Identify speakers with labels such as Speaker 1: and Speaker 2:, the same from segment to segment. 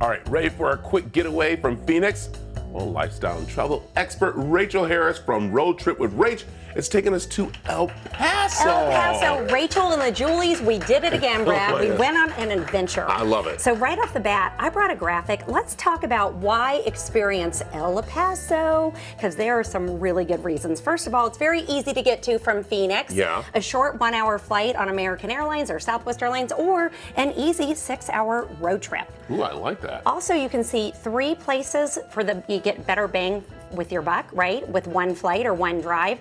Speaker 1: All right, ready for a quick getaway from Phoenix? Well, lifestyle and travel expert Rachel Harris from Road Trip with Rach is taking us to El Paso.
Speaker 2: El Paso, Rachel and the Julies, we did it again, Brad. We went on an adventure.
Speaker 1: I love it.
Speaker 2: So right off the bat, I brought a graphic. Let's talk about why experience El Paso, because there are some really good reasons. First of all, it's very easy to get to from Phoenix.
Speaker 1: Yeah.
Speaker 2: A short 1 hour flight on American Airlines or Southwest Airlines, or an easy 6 hour road trip.
Speaker 1: Ooh, I like that.
Speaker 2: Also, you can see 3 places you get better bang with your buck, right? With one flight or one drive.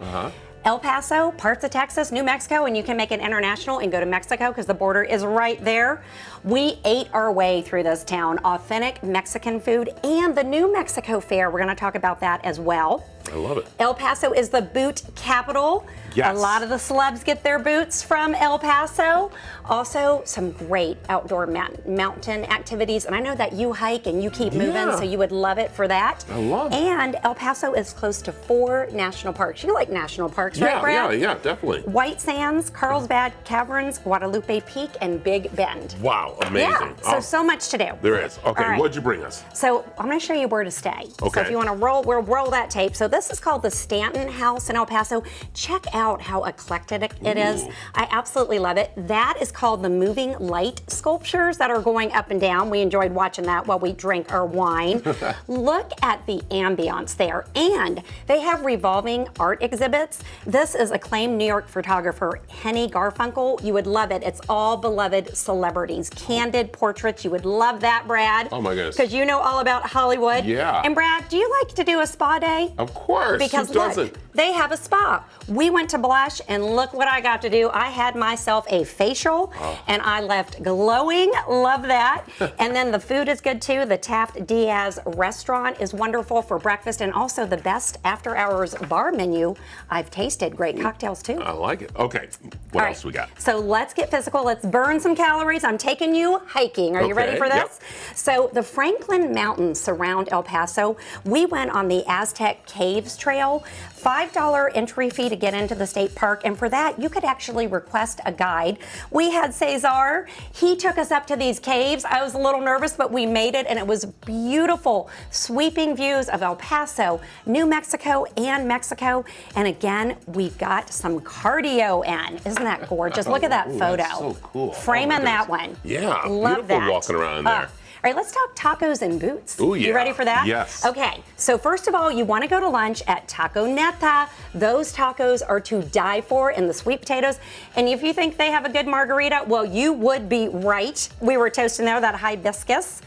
Speaker 2: El Paso, parts of Texas, New Mexico, and you can make it international and go to Mexico because the border is right there. We ate our way through this town. Authentic Mexican food and the New Mexico Fair. We're going to talk about that as well.
Speaker 1: I love it.
Speaker 2: El Paso is the boot capital.
Speaker 1: Yes.
Speaker 2: A lot of the celebs get their boots from El Paso. Also, some great outdoor mountain activities. And I know that you hike and you keep moving, so you would love it for that.
Speaker 1: I love it.
Speaker 2: And El Paso is close to 4 national parks. You like national parks, right, Brad?
Speaker 1: Yeah, definitely.
Speaker 2: White Sands, Carlsbad Caverns, Guadalupe Peak, and Big Bend.
Speaker 1: Wow, amazing.
Speaker 2: Yeah, so much to do.
Speaker 1: There is. Okay,
Speaker 2: All right.
Speaker 1: What'd you bring us?
Speaker 2: So I'm going to show you where to stay.
Speaker 1: Okay.
Speaker 2: So if you want to we'll roll that tape. So this is called the Stanton House in El Paso. Check out how eclectic it is. I absolutely love it. That is called the moving light sculptures that are going up and down. We enjoyed watching that while we drink our wine. Look at the ambiance there. And they have revolving art exhibits. This is acclaimed New York photographer Henny Garfunkel. You would love it. It's all beloved celebrities. Candid portraits. You would love that, Brad.
Speaker 1: Oh my goodness.
Speaker 2: Because you know all about Hollywood.
Speaker 1: Yeah.
Speaker 2: And Brad, do you like to do a spa day?
Speaker 1: Of course.
Speaker 2: Because
Speaker 1: Who
Speaker 2: look,
Speaker 1: doesn't?
Speaker 2: they have a spa. We went to Blush, and look what I got to do. I had myself a facial, and I left glowing. Love that. And then the food is good too. The Taft Diaz restaurant is wonderful for breakfast, and also the best after-hours bar menu I've tasted. Great cocktails too.
Speaker 1: I like it. Okay, what
Speaker 2: All
Speaker 1: else we got?
Speaker 2: So let's get physical. Let's burn some calories. I'm taking you hiking. Are you ready for this?
Speaker 1: Yep.
Speaker 2: So the Franklin Mountains surround El Paso. We went on the Aztec Caves Trail. $5 entry fee to get into the state park, and for that you could actually request a guide. We had Cesar. He took us up to these caves. I was a little nervous, but we made it, and it was beautiful. Sweeping views of El Paso, New Mexico, and Mexico. And again, we've got some cardio in. Isn't that gorgeous? Look at that photo.
Speaker 1: That's so cool.
Speaker 2: Framing that one.
Speaker 1: Yeah,
Speaker 2: Love
Speaker 1: beautiful
Speaker 2: that.
Speaker 1: walking around in there.
Speaker 2: All right, let's talk tacos and boots.
Speaker 1: Ooh, yeah.
Speaker 2: You ready for that?
Speaker 1: Yes.
Speaker 2: Okay, so first of all, you want to go to lunch at Taco Neta. Those tacos are to die for, and the sweet potatoes. And if you think they have a good margarita, well, you would be right. We were toasting there that hibiscus.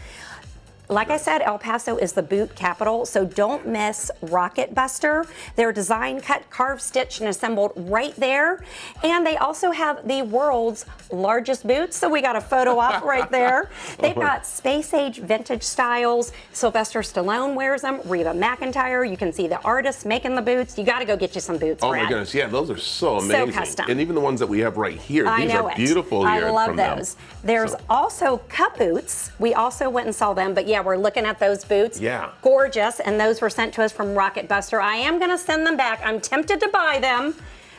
Speaker 2: Like I said, El Paso is the boot capital, so don't miss Rocket Buster. They're designed, cut, carved, stitched, and assembled right there. And they also have the world's largest boots, so we got a photo op right there. They've got space-age vintage styles. Sylvester Stallone wears them. Reba McEntire. You can see the artists making the boots. You got to go get you some boots,
Speaker 1: Oh
Speaker 2: Brad.
Speaker 1: my goodness, yeah, those are so amazing.
Speaker 2: custom.
Speaker 1: And even the ones that we have right here,
Speaker 2: I
Speaker 1: these
Speaker 2: know
Speaker 1: are
Speaker 2: it.
Speaker 1: beautiful here.
Speaker 2: I love
Speaker 1: from
Speaker 2: those.
Speaker 1: them.
Speaker 2: There's also cup boots. We also went and saw them, but yeah, we're looking at those boots.
Speaker 1: Yeah.
Speaker 2: Gorgeous, and those were sent to us from Rocket Buster. I am going to send them back. I'm tempted to buy them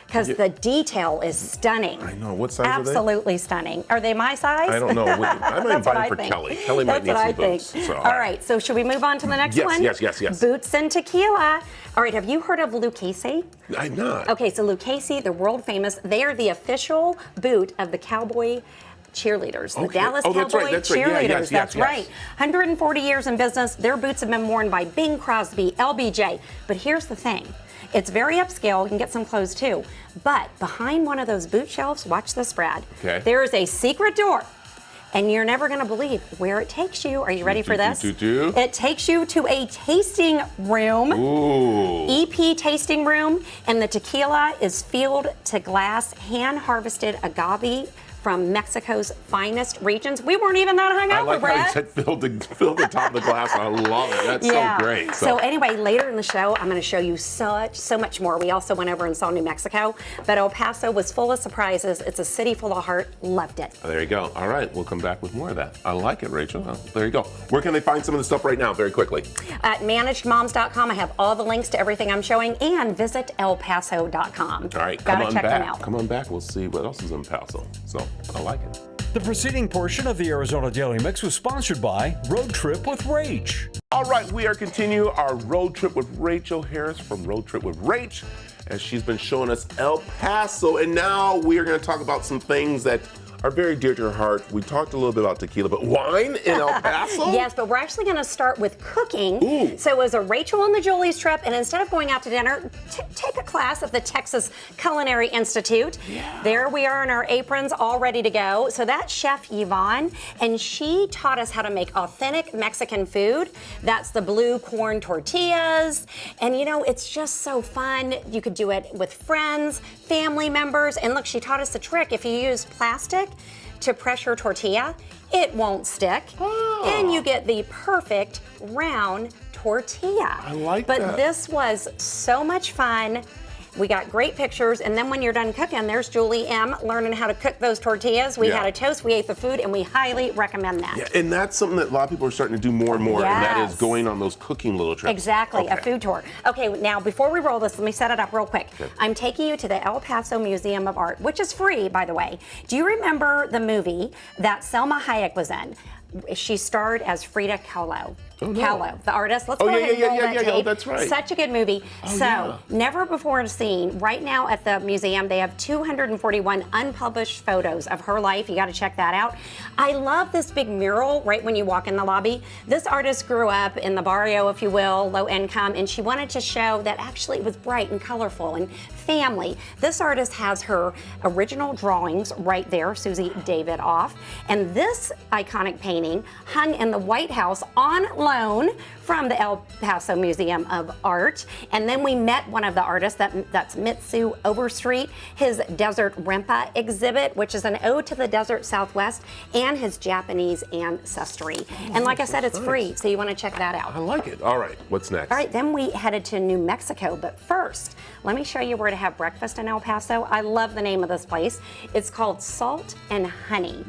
Speaker 2: because the detail is stunning.
Speaker 1: I know. What size are they?
Speaker 2: Absolutely stunning. Are they my size?
Speaker 1: I don't know. I might
Speaker 2: That's
Speaker 1: buy
Speaker 2: what
Speaker 1: them
Speaker 2: I
Speaker 1: for
Speaker 2: think.
Speaker 1: Kelly. Kelly might
Speaker 2: That's
Speaker 1: need
Speaker 2: what I
Speaker 1: some
Speaker 2: think.
Speaker 1: boots. So,
Speaker 2: all right, so should we move on to the next one?
Speaker 1: Yes.
Speaker 2: Boots and tequila. All right, have you heard of Lucchese?
Speaker 1: I'm not.
Speaker 2: Okay, so Lucchese, they're world famous. They are the official boot of the cowboy cheerleaders, the
Speaker 1: Okay.
Speaker 2: Dallas
Speaker 1: Oh, that's
Speaker 2: Cowboy
Speaker 1: right, that's right. Yeah,
Speaker 2: cheerleaders.
Speaker 1: yes,
Speaker 2: That's
Speaker 1: yes.
Speaker 2: right. 140 years in business. Their boots have been worn by Bing Crosby, LBJ. But here's the thing. It's very upscale. You can get some clothes too. But behind one of those boot shelves, watch this, Brad.
Speaker 1: Okay.
Speaker 2: There is a secret door. And you're never going to believe where it takes you. Are you ready for this? It takes you to a tasting room.
Speaker 1: Ooh.
Speaker 2: EP tasting room. And the tequila is field to glass, hand-harvested agave from Mexico's finest regions. We weren't even that hung
Speaker 1: I
Speaker 2: out
Speaker 1: like
Speaker 2: with Brad.
Speaker 1: how you said fill the top of the glass. I love it. That's so great.
Speaker 2: So anyway, later in the show, I'm going to show you so much more. We also went over and saw New Mexico, but El Paso was full of surprises. It's a city full of heart. Loved it.
Speaker 1: There you go. All right, we'll come back with more of that. I like it, Rachel. Well, there you go. Where can they find some of the stuff right now, very quickly?
Speaker 2: At managedmoms.com, I have all the links to everything I'm showing, and visit elpaso.com.
Speaker 1: All right,
Speaker 2: Gotta
Speaker 1: come on
Speaker 2: check
Speaker 1: back.
Speaker 2: them out.
Speaker 1: Come on back. We'll see what else is in Paso. So I like it.
Speaker 3: The preceding portion of the Arizona Daily Mix was sponsored by Road Trip with Rach.
Speaker 1: All right, we are continuing our road trip with Rachel Harris from Road Trip with Rach, as she's been showing us El Paso, and now we are going to talk about some things that are very dear to her heart. We talked a little bit about tequila, but wine in El Paso?
Speaker 2: Yes, but we're actually going to start with cooking.
Speaker 1: Ooh.
Speaker 2: So it was a Rachel and the Julie's trip, and instead of going out to dinner, take a class at the Texas Culinary Institute.
Speaker 1: Yeah.
Speaker 2: There we are in our aprons, all ready to go. So that's Chef Yvonne, and she taught us how to make authentic Mexican food. That's the blue corn tortillas, and you know, it's just so fun. You could do it with friends, family members, and look, she taught us the trick. If you use plastic to press your tortilla, it won't stick, and you get the perfect round tortilla.
Speaker 1: I like
Speaker 2: but
Speaker 1: that.
Speaker 2: This was so much fun. We got great pictures, and then when you're done cooking, there's Julie M. learning how to cook those tortillas. We
Speaker 1: Yeah.
Speaker 2: had a toast, we ate the food, and we highly recommend that.
Speaker 1: Yeah, and that's something that a lot of people are starting to do more and more, and that is
Speaker 2: Yes.
Speaker 1: going on those cooking little trips.
Speaker 2: Exactly, a
Speaker 1: Okay.
Speaker 2: food tour. Okay, now before we roll this, let me set it up real quick.
Speaker 1: Okay.
Speaker 2: I'm taking you to the El Paso Museum of Art, which is free, by the way. Do you remember the movie that Selma Hayek was in? She starred as Frida Kahlo.
Speaker 1: Oh, no.
Speaker 2: Kahlo, the artist. Let's
Speaker 1: Oh,
Speaker 2: go
Speaker 1: yeah,
Speaker 2: ahead and
Speaker 1: yeah,
Speaker 2: roll
Speaker 1: yeah,
Speaker 2: that
Speaker 1: yeah,
Speaker 2: tape.
Speaker 1: oh, that's right.
Speaker 2: Such a good movie. So,
Speaker 1: yeah.
Speaker 2: never before seen. Right now at the museum, they have 241 unpublished photos of her life. You got to check that out. I love this big mural right when you walk in the lobby. This artist grew up in the barrio, if you will, low income, and she wanted to show that actually it was bright and colorful and family. This artist has her original drawings right there, Susie Davidoff, and this iconic painting hung in the White House on loan from the El Paso Museum of Art. And then we met one of the artists, that's Mitsu Overstreet, his Desert Rempa exhibit, which is an ode to the desert Southwest and his Japanese ancestry. And like I said, it's free, so you want to check that out.
Speaker 1: I like it. All right, what's next?
Speaker 2: All right, then we headed to New Mexico, but first, let me show you where to have breakfast in El Paso. I love the name of this place. It's called Salt and Honey.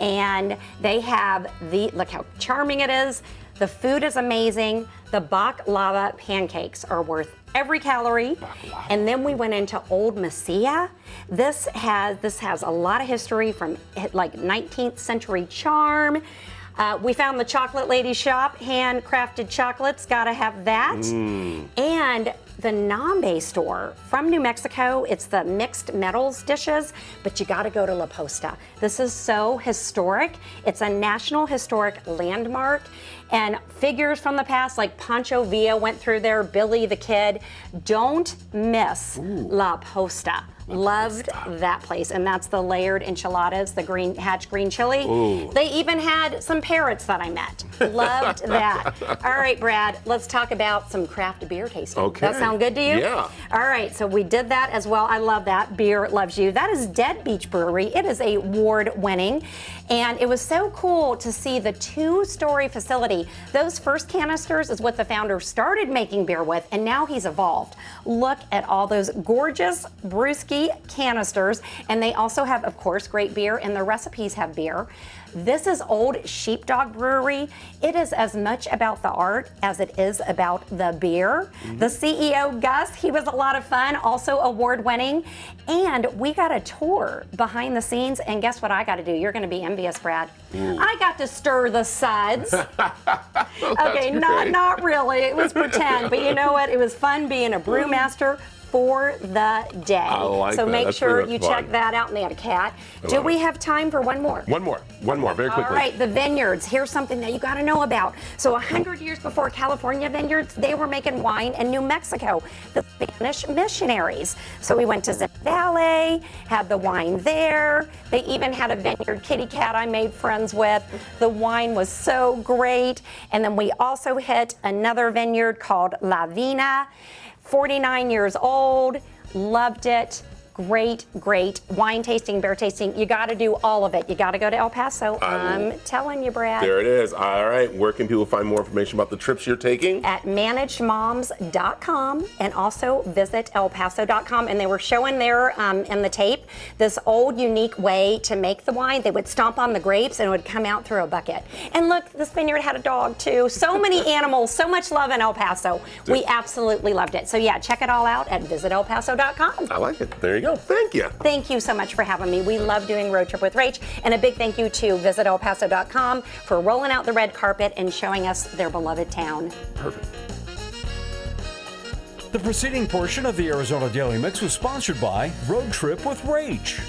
Speaker 2: And they have look how charming it is. The food is amazing. The baklava pancakes are worth every calorie. And then we went into Old Mesilla. This has a lot of history from like 19th century charm. We found the Chocolate Lady shop, handcrafted chocolates, gotta have that. And the Nambe store from New Mexico, it's the mixed metals dishes, but you gotta go to La Posta. This is so historic. It's a National Historic Landmark, and figures from the past like Pancho Villa went through there, Billy the Kid. Don't miss La Posta. Loved that place, and that's the layered enchiladas, the green hatch green chili.
Speaker 1: Ooh.
Speaker 2: They even had some parrots that I met. Loved that. All right, Brad, let's talk about some craft beer tasting.
Speaker 1: Okay.
Speaker 2: That sound good to you?
Speaker 1: Yeah.
Speaker 2: All right, so we did that as well. I love that. Beer loves you. That is Dead Beach Brewery. It is award-winning, and it was so cool to see the two-story facility. Those first canisters is what the founder started making beer with, and now he's evolved. Look at all those gorgeous brewski canisters, and they also have, of course, great beer, and the recipes have beer. This is Old Sheepdog Brewery. It is as much about the art as it is about the beer. The CEO, Gus, he was a lot of fun, also award-winning. And we got a tour behind the scenes, and guess what I got to do? You're going to be envious, Brad. I got to stir the suds. Okay, not really. It was pretend, but you know what? It was fun being a brewmaster for the day.
Speaker 1: I like
Speaker 2: so
Speaker 1: that.
Speaker 2: make
Speaker 1: That's
Speaker 2: sure
Speaker 1: pretty
Speaker 2: you
Speaker 1: much fun.
Speaker 2: check that out. And they had a cat. Do
Speaker 1: love
Speaker 2: we
Speaker 1: it.
Speaker 2: have time for one more?
Speaker 1: One more, very quickly.
Speaker 2: All right, the vineyards. Here's something that you got to know about. So 100 years before California vineyards, they were making wine in New Mexico, the Spanish missionaries. So we went to Zip Valley, had the wine there. They even had a vineyard kitty cat I made friends with. The wine was so great. And then we also hit another vineyard called La Vina, 49 years old, loved it. Great wine tasting, beer tasting. You got to do all of it. You got to go to El Paso. I'm telling you, Brad.
Speaker 1: There it is. All right. Where can people find more information about the trips you're taking?
Speaker 2: At managedmoms.com, and also visit elpaso.com. And they were showing there in the tape this old unique way to make the wine. They would stomp on the grapes and it would come out through a bucket. And look, this vineyard had a dog too. So many animals, so much love in El Paso. We absolutely loved it. So yeah, check it all out at visitelpaso.com.
Speaker 1: I like it. There you go. go. Thank you.
Speaker 2: Thank you so much for having me. We love doing Road Trip with Rach. And a big thank you to visitelpaso.com for rolling out the red carpet and showing us their beloved town.
Speaker 1: Perfect.
Speaker 3: The preceding portion of the Arizona Daily Mix was sponsored by Road Trip with Rach.